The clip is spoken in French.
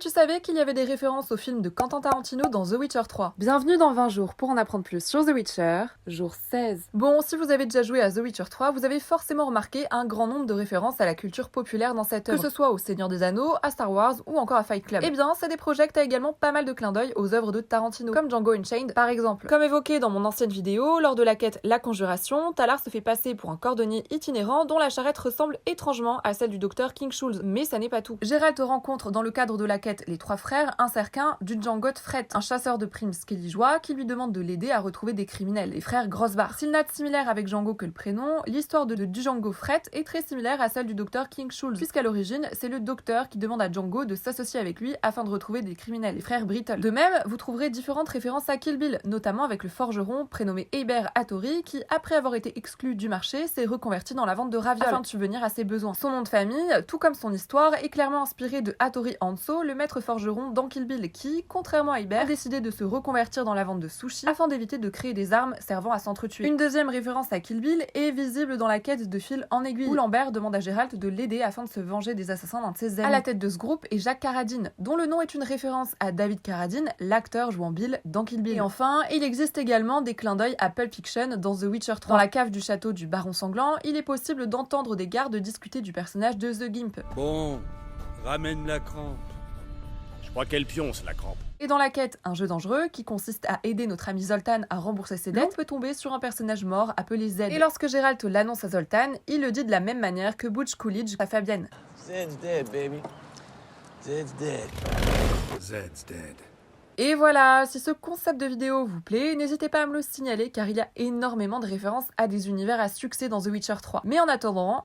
tu savais qu'il y avait des références au film de Quentin Tarantino dans The Witcher 3? Bienvenue dans 20 jours pour en apprendre plus sur The Witcher, jour 16. Bon, si vous avez déjà joué à The Witcher 3, vous avez forcément remarqué un grand nombre de références à la culture populaire dans cette œuvre, que ce soit au Seigneur des Anneaux, à Star Wars ou encore à Fight Club. Eh bien, CD Projekt a également pas mal de clins d'œil aux œuvres de Tarantino, comme Django Unchained par exemple. Comme évoqué dans mon ancienne vidéo, lors de la quête La Conjuration, Talar se fait passer pour un cordonnier itinérant dont la charrette ressemble étrangement à celle du docteur King Schultz, mais ça n'est pas tout. Geralt rencontre dans le cadre de la quête Les Trois Frères un certain Django Fret, un chasseur de primes skelligeois qui lui demande de l'aider à retrouver des criminels, les frères Grossbart. S'il n'a de similaire avec Django que le prénom, l'histoire de Django Fret est très similaire à celle du docteur King Schultz, puisqu'à l'origine, c'est le docteur qui demande à Django de s'associer avec lui afin de retrouver des criminels, les frères Brittle. De même, vous trouverez différentes références à Kill Bill, notamment avec le forgeron prénommé Eber Hattori qui, après avoir été exclu du marché, s'est reconverti dans la vente de ravioles afin de subvenir à ses besoins. Son nom de famille, tout comme son histoire, est clairement inspiré de Hattori Hanzo, le maître forgeron dans Kill Bill qui, contrairement à Eber, a décidé de se reconvertir dans la vente de sushi afin d'éviter de créer des armes servant à s'entretuer. Une deuxième référence à Kill Bill est visible dans la quête de fil en aiguille, où Lambert demande à Geralt de l'aider afin de se venger des assassins d'un de ses amis. À la tête de ce groupe est Jacques Carradine, dont le nom est une référence à David Carradine, l'acteur jouant Bill dans Kill Bill. Et enfin, il existe également des clins d'œil à Pulp Fiction dans The Witcher 3. Dans la cave du château du Baron Sanglant, il est possible d'entendre des gardes discuter du personnage de The Gimp. Bon, ramène la crampe. Je crois qu'elle pionce, la crampe. Et dans la quête Un jeu dangereux, qui consiste à aider notre ami Zoltan à rembourser ses dettes, on peut tomber sur un personnage mort appelé Zed. Et lorsque Geralt l'annonce à Zoltan, il le dit de la même manière que Butch Coolidge à Fabienne. Zed's dead, baby. Zed's dead. Zed's dead. Et voilà, si ce concept de vidéo vous plaît, n'hésitez pas à me le signaler car il y a énormément de références à des univers à succès dans The Witcher 3. Mais en attendant,